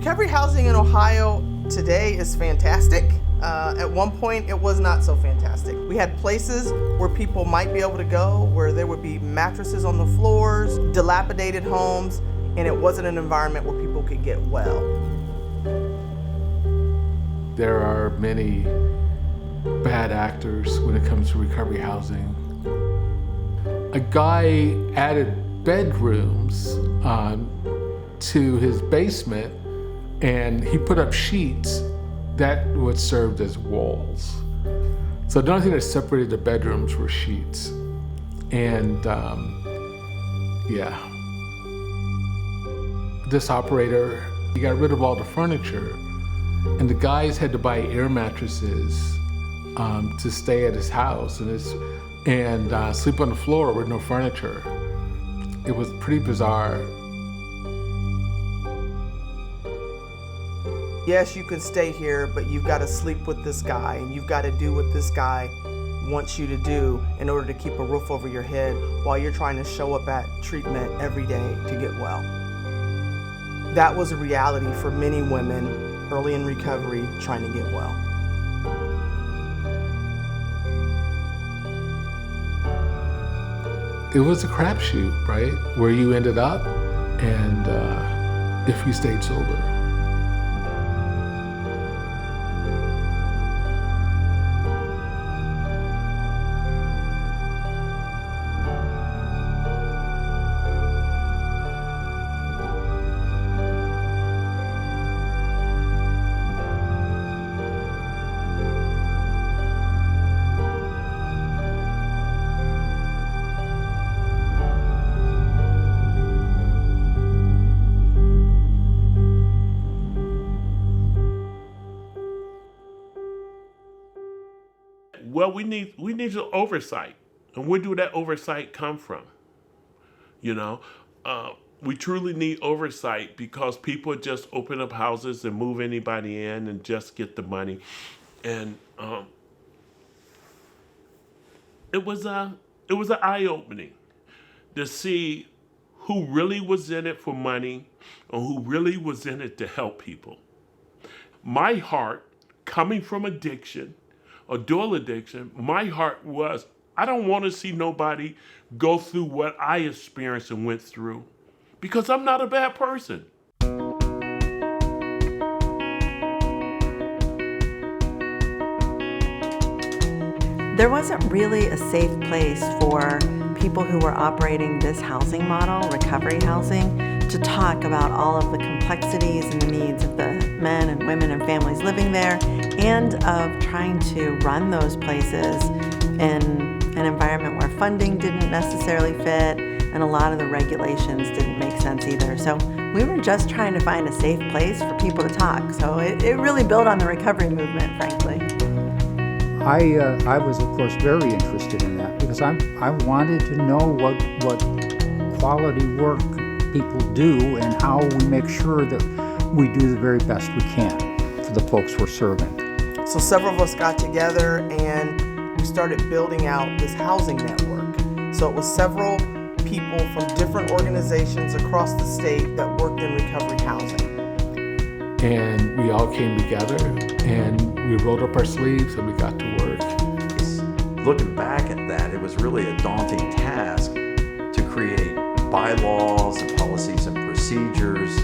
Recovery housing in Ohio today is fantastic. At one point, it was not so fantastic. We had places where people might be able to go, where there would be mattresses on the floors, dilapidated homes, and it wasn't an environment where people could get well. There are many bad actors when it comes to recovery housing. A guy added bedrooms to his basement, and he put up sheets that what served as walls. So the only thing that separated the bedrooms were sheets. And this operator, he got rid of all the furniture, and the guys had to buy air mattresses to stay at his house and sleep on the floor with no furniture. It was pretty bizarre. Yes, you can stay here, but you've got to sleep with this guy, and you've got to do what this guy wants you to do in order to keep a roof over your head while you're trying to show up at treatment every day to get well. That was a reality for many women early in recovery trying to get well. It was a crapshoot, right? Where you ended up, and if you stayed sober. Well, we need an oversight, and where do that oversight come from? We truly need oversight because people just open up houses and move anybody in and just get the money, and it was an eye-opening to see who really was in it for money and who really was in it to help people. My heart, coming from addiction, or dual addiction, my heart was, I don't want to see nobody go through what I experienced and went through, because I'm not a bad person. There wasn't really a safe place for people who were operating this housing model, recovery housing, to talk about all of the complexities and the needs of the men and women and families living there, and of trying to run those places in an environment where funding didn't necessarily fit and a lot of the regulations didn't make sense either. So we were just trying to find a safe place for people to talk. So it really built on the recovery movement, frankly. I was, of course, very interested in that because I wanted to know what quality work people do and how we make sure that we do the very best we can for the folks we're serving. So several of us got together and we started building out this housing network. So it was several people from different organizations across the state that worked in recovery housing. And we all came together and we rolled up our sleeves and we got to work. Looking back at that, it was really a daunting task to create bylaws and policies and procedures,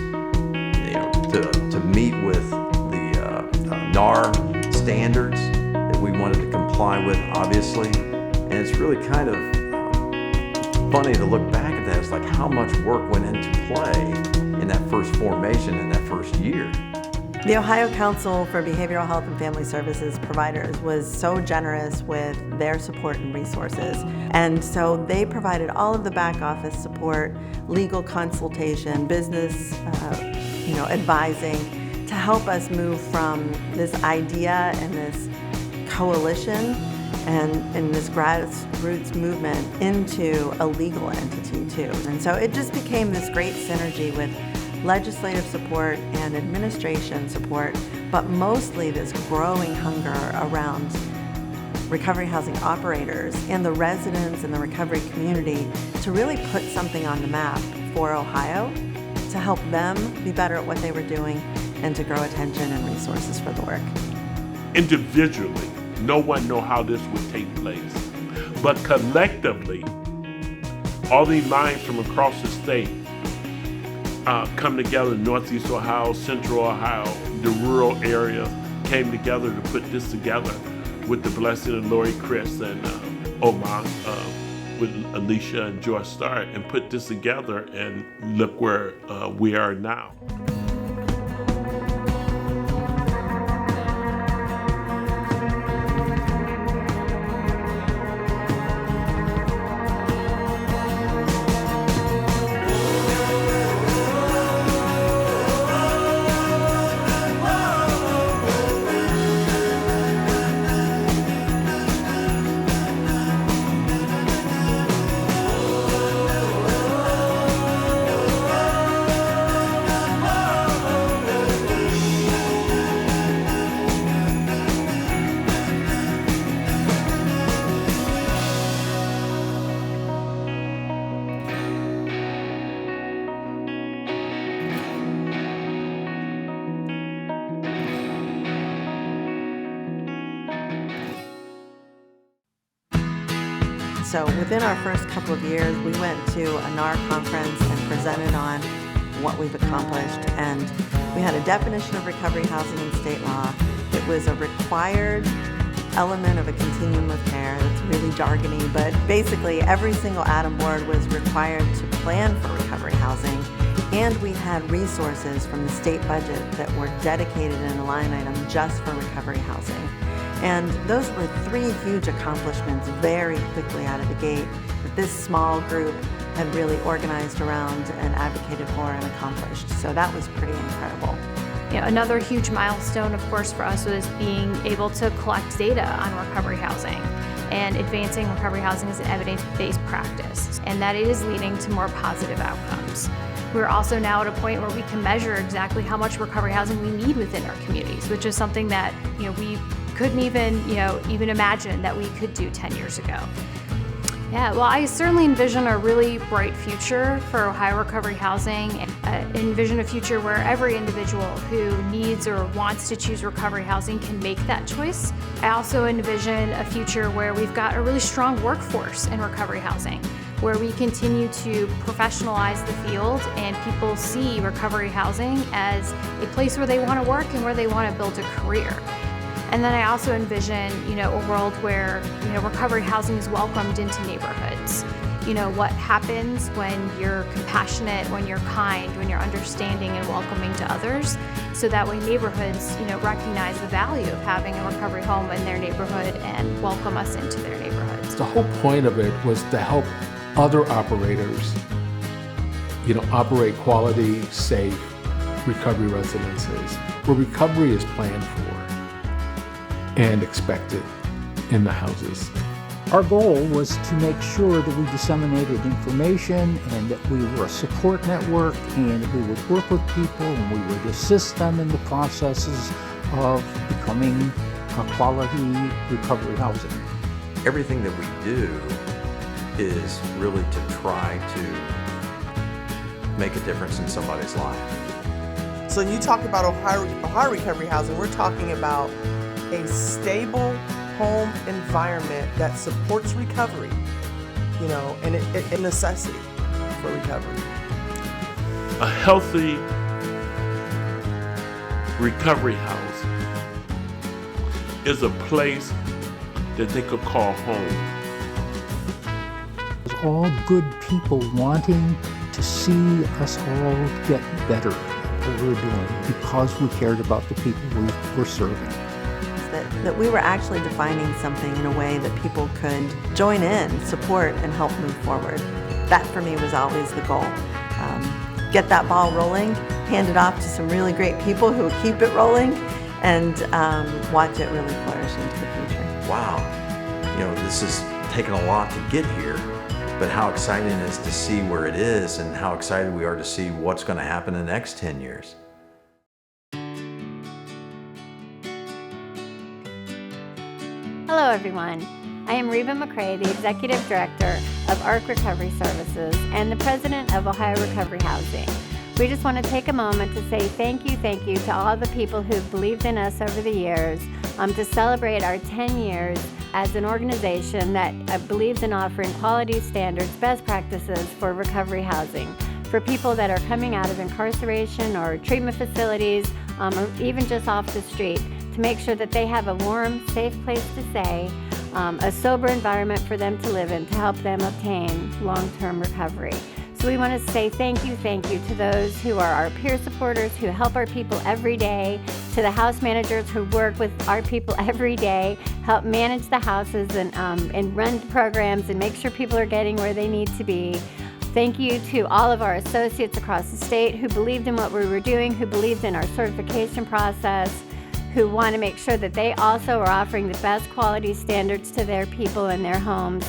to meet with the NAR standards that we wanted to comply with, obviously. And it's really kind of funny to look back at that. It's like how much work went into play in that first formation in that first year. The Ohio Council for Behavioral Health and Family Services Providers was so generous with their support and resources. And so they provided all of the back office support, legal consultation, business advising to help us move from this idea and this coalition and this grassroots movement into a legal entity too. And so it just became this great synergy with legislative support and administration support, but mostly this growing hunger around recovery housing operators and the residents in the recovery community to really put something on the map for Ohio to help them be better at what they were doing and to grow attention and resources for the work. Individually, no one know how this would take place. But collectively, all these lines from across the state come together. Northeast Ohio, Central Ohio, the rural area came together to put this together with the blessing of Lori Chris and Omar, with Alicia and Joy Starr, and put this together, and look where we are now. So within our first couple of years, we went to a NAR conference and presented on what we've accomplished. And we had a definition of recovery housing in state law. It was a required element of a continuum of care. That's really jargony, but basically every single ADAM board was required to plan for recovery housing. And we had resources from the state budget that were dedicated in a line item just for recovery housing. And those were three huge accomplishments very quickly out of the gate that this small group had really organized around and advocated for and accomplished. So that was pretty incredible. You know, another huge milestone, of course, for us was being able to collect data on recovery housing and advancing recovery housing as an evidence-based practice, and that it is leading to more positive outcomes. We're also now at a point where we can measure exactly how much recovery housing we need within our communities, which is something that, you know, we couldn't even imagine that we could do 10 years ago. Yeah, well, I certainly envision a really bright future for Ohio Recovery Housing. Envision a future where every individual who needs or wants to choose recovery housing can make that choice. I also envision a future where we've got a really strong workforce in recovery housing, where we continue to professionalize the field and people see recovery housing as a place where they want to work and where they want to build a career. And then I also envision, a world where, recovery housing is welcomed into neighborhoods. What happens when you're compassionate, when you're kind, when you're understanding and welcoming to others, so that way neighborhoods, recognize the value of having a recovery home in their neighborhood and welcome us into their neighborhoods. The whole point of it was to help other operators, operate quality, safe recovery residences where recovery is planned for and expected in the houses. Our goal was to make sure that we disseminated information and that we were a support network and that we would work with people and we would assist them in the processes of becoming a quality recovery housing. Everything that we do is really to try to make a difference in somebody's life. So when you talk about Ohio Recovery Housing, we're talking about a stable home environment that supports recovery, and a necessity for recovery. A healthy recovery house is a place that they could call home. All good people wanting to see us all get better at what we're doing because we cared about the people we were serving. That we were actually defining something in a way that people could join in, support, and help move forward. That for me was always the goal. Get that ball rolling, hand it off to some really great people who will keep it rolling, and watch it really flourish into the future. Wow, this has taken a lot to get here, but how exciting it is to see where it is and how excited we are to see what's going to happen in the next 10 years. Hello everyone, I am Reba McCrae, the Executive Director of ARC Recovery Services and the President of Ohio Recovery Housing. We just want to take a moment to say thank you to all the people who've believed in us over the years, to celebrate our 10 years as an organization that believes in offering quality standards, best practices for recovery housing for people that are coming out of incarceration or treatment facilities, or even just off the street, to make sure that they have a warm, safe place to stay, a sober environment for them to live in to help them obtain long-term recovery. So we want to say thank you to those who are our peer supporters, who help our people every day, to the house managers who work with our people every day, help manage the houses and run programs and make sure people are getting where they need to be. Thank you to all of our associates across the state who believed in what we were doing, who believed in our certification process, who want to make sure that they also are offering the best quality standards to their people in their homes,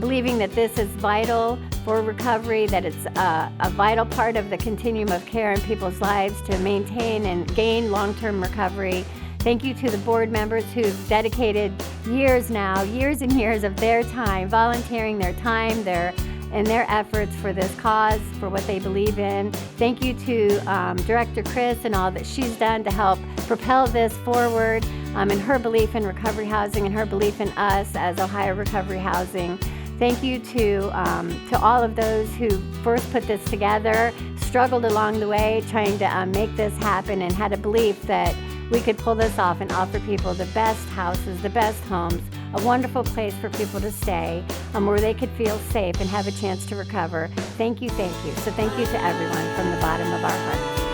believing that this is vital for recovery, that it's a vital part of the continuum of care in people's lives to maintain and gain long-term recovery. Thank you to the board members who've dedicated years and years of their time, volunteering their time, their efforts for this cause, for what they believe in. Thank you to Director Chris and all that she's done to help propel this forward, and her belief in recovery housing and her belief in us as Ohio Recovery Housing. Thank you to all of those who first put this together, struggled along the way trying to make this happen, and had a belief that we could pull this off and offer people the best houses, the best homes, a wonderful place for people to stay, where they could feel safe and have a chance to recover. Thank you. So thank you to everyone from the bottom of our hearts.